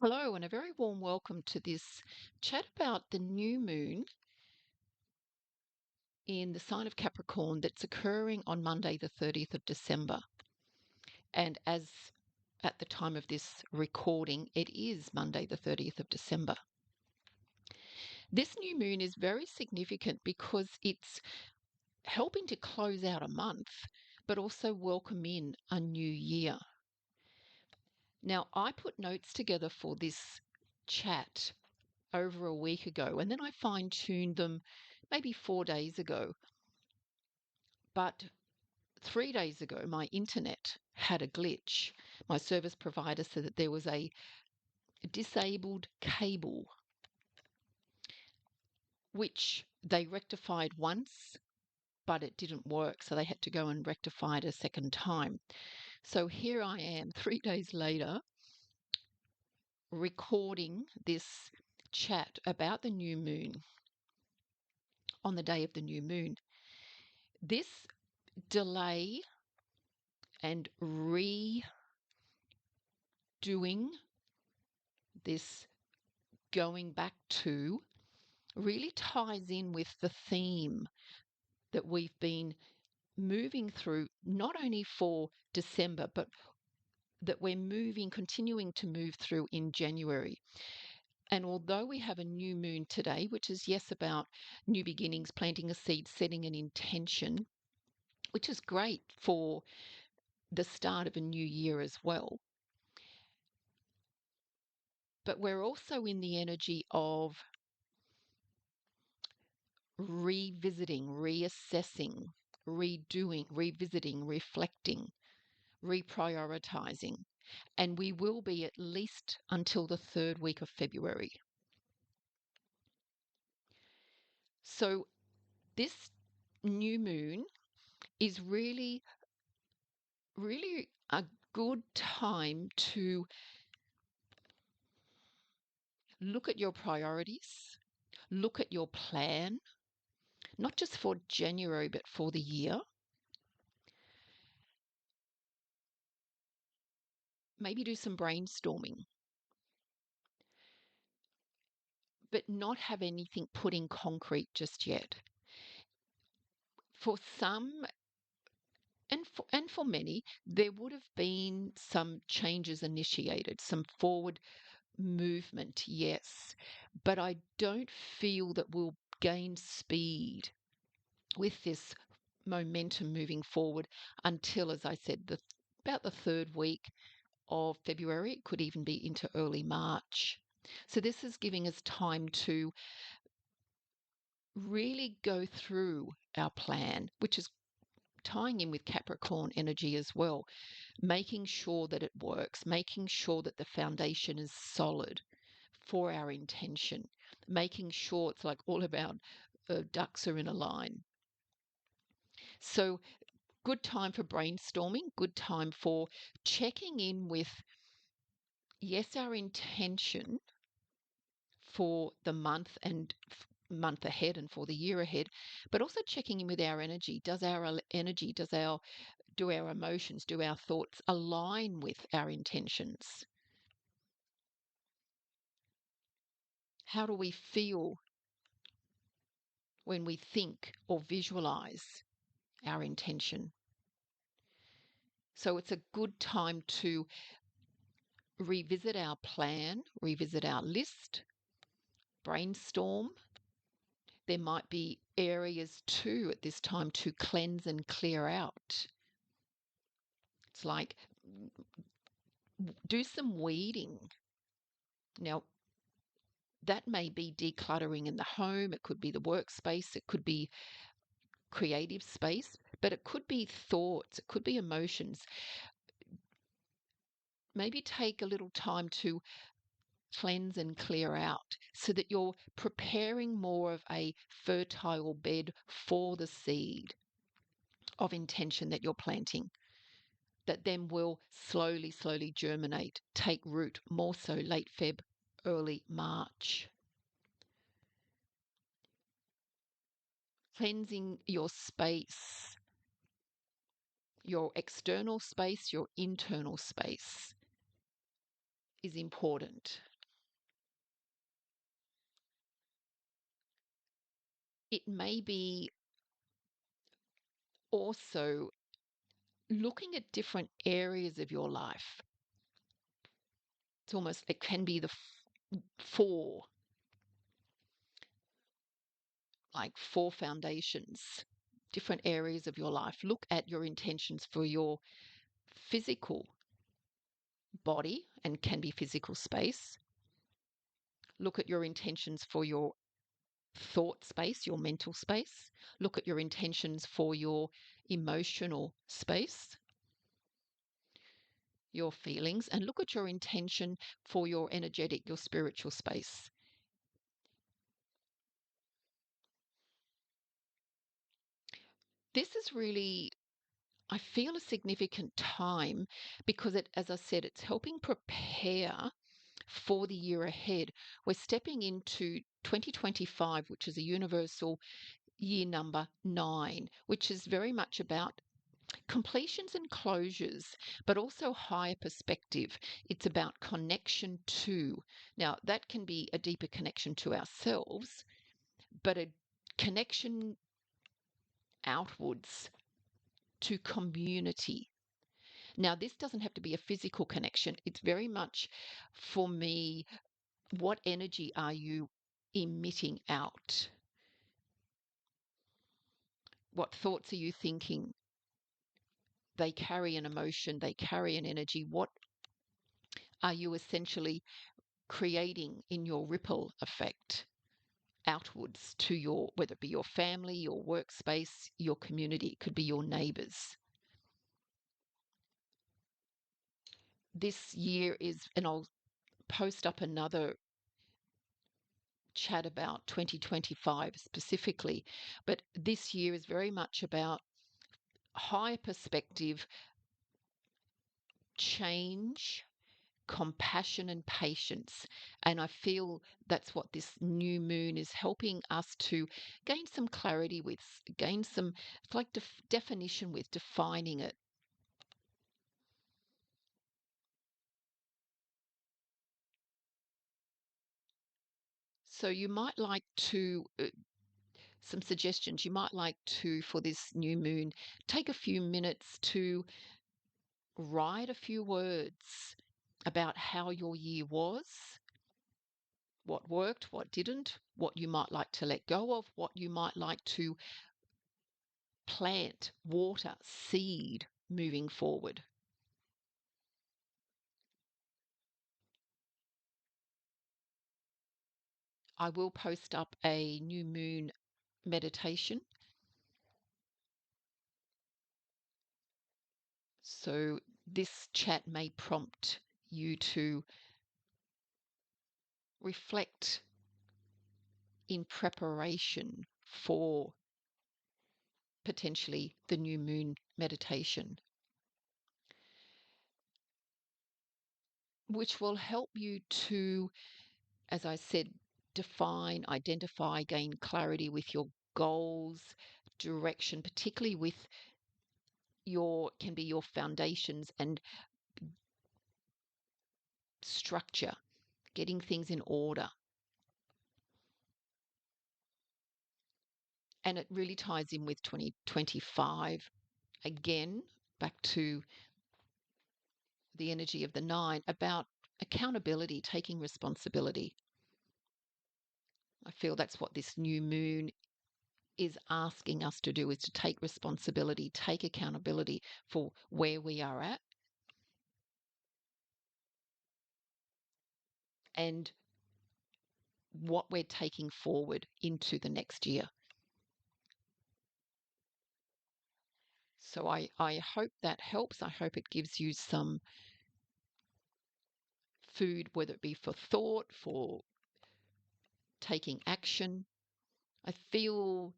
Hello, and a very warm welcome to this chat about the new moon in the sign of Capricorn that's occurring on Monday, the 30th of December. And as at the time of this recording, it is Monday, the 30th of December. This new moon is very significant because it's helping to close out a month, but also welcome in a new year. Now, I put notes together for this chat over a week ago, and then I fine-tuned them maybe 4 days ago. But 3 days ago, my internet had a glitch. My service provider said that there was a disabled cable, which they rectified once, but it didn't work, so they had to go and rectify it a second time. So here I am 3 days later recording this chat about the new moon on the day of the new moon. This delay and redoing this going back to really ties in with the theme that we've been moving through, not only for December, but that we're continuing to move through in January. And although we have a new moon today, which is, yes, about new beginnings, planting a seed, setting an intention, which is great for the start of a new year as well. But we're also in the energy of revisiting, reassessing, redoing, revisiting, reflecting, reprioritizing. And we will be at least until the third week of February. So this new moon is really, really a good time to look at your priorities, look at your plan, not just for January, but for the year. Maybe do some brainstorming, but not have anything put in concrete just yet. For some, and for many, there would have been some changes initiated, some forward movement, yes, but I don't feel that we'll gain speed with this momentum moving forward until, as I said, about the third week of February. It could even be into early March. So this is giving us time to really go through our plan, which is tying in with Capricorn energy as well, making sure that it works, making sure that the foundation is solid for our intention, making sure it's like all of our ducks are in a line. So good time for brainstorming, good time for checking in with, yes, our intention for the month and month ahead and for the year ahead, but also checking in with our energy. Does our energy, do our emotions, do our thoughts align with our intentions? How do we feel when we think or visualize our intention? So it's a good time to revisit our plan, revisit our list, brainstorm. There might be areas too at this time to cleanse and clear out. It's like do some weeding. Now, that may be decluttering in the home, it could be the workspace, it could be creative space, but it could be thoughts, it could be emotions. Maybe take a little time to cleanse and clear out so that you're preparing more of a fertile bed for the seed of intention that you're planting, that then will slowly, slowly germinate, take root, more so late Feb, early March. Cleansing your space, your external space, your internal space is important. It may be also looking at different areas of your life. It can be the four, like four foundations, different areas of your life. Look at your intentions for your physical body and can be physical space. Look at your intentions for your thought space, your mental space. Look at your intentions for your emotional space, your feelings, and look at your intention for your energetic, your spiritual space. This is really, I feel, a significant time because as I said, it's helping prepare for the year ahead. We're stepping into 2025, which is a universal year number 9, which is very much about completions and closures, but also higher perspective. It's about connection to. Now, that can be a deeper connection to ourselves, but a connection outwards to community. Now, this doesn't have to be a physical connection. It's very much, for me, what energy are you emitting out? What thoughts are you thinking? They carry an emotion, they carry an energy. What are you essentially creating in your ripple effect outwards to your, whether it be your family, your workspace, your community? It could be your neighbors. This year is, and I'll post up another chat about 2025 specifically, but this year is very much about higher perspective, change, compassion, and patience. And I feel that's what this new moon is helping us to gain some clarity with, gain some, it's like definition with, defining it. So you might like to, some suggestions, you might like to, for this new moon, take a few minutes to write a few words about how your year was, what worked, what didn't, what you might like to let go of, what you might like to plant, water, seed moving forward. I will post up a new moon meditation. So this chat may prompt you to reflect in preparation for potentially the new moon meditation, which will help you to, as I said, define, identify, gain clarity with your goals, direction, particularly with your, can be your foundations and structure, getting things in order. And it really ties in with 2025. Again, back to the energy of the 9 about accountability, taking responsibility. I feel that's what this new moon is asking us to do, is to take responsibility, take accountability for where we are at and what we're taking forward into the next year. So I hope that helps. I hope it gives you some food, whether it be for thought, for taking action. I feel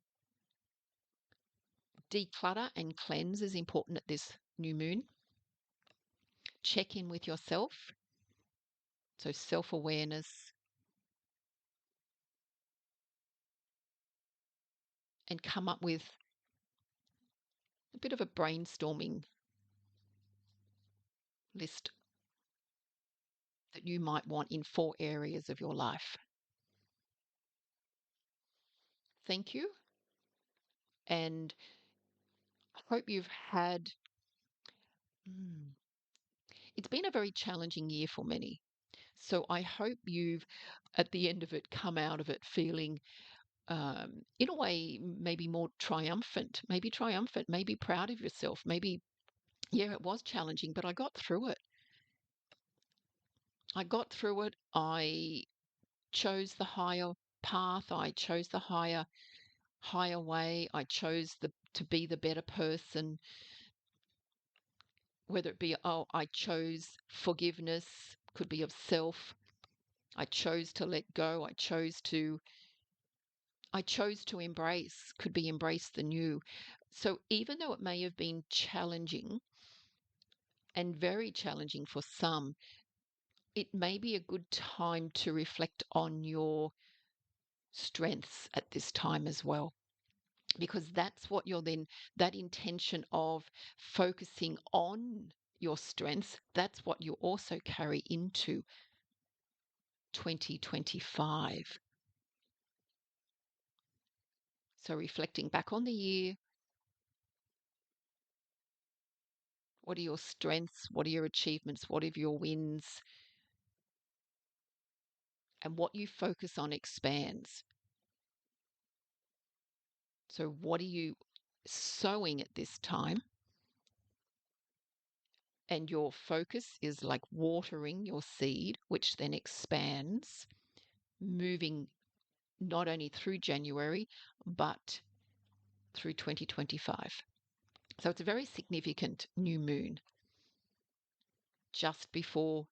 declutter and cleanse is important at this new moon. Check in with yourself. So self-awareness, and come up with a bit of a brainstorming list that you might want in 4 areas of your life. Thank you. And I hope you've had. It's been a very challenging year for many. So I hope you've, at the end of it, come out of it feeling, in a way, maybe more triumphant, maybe proud of yourself, maybe, yeah, it was challenging, but I got through it. I chose the higher path. I chose the higher way. I chose to be the better person, whether it be, oh, I chose forgiveness, could be of self. I chose to let go. I chose to embrace, could be embrace the new. So even though it may have been challenging and very challenging for some, it may be a good time to reflect on your strengths at this time as well. Because that's what you're then, that intention of focusing on your strengths, that's what you also carry into 2025. So reflecting back on the year, what are your strengths? What are your achievements? What are your wins? And what you focus on expands. So, what are you sowing at this time? And your focus is like watering your seed, which then expands, moving not only through January, but through 2025. So, it's a very significant new moon just before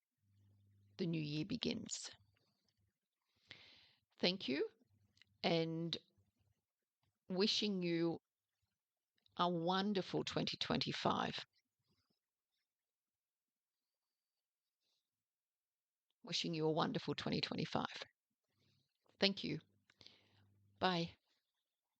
the new year begins. Thank you, and wishing you a wonderful 2025. Wishing you a wonderful 2025. Thank you. Bye.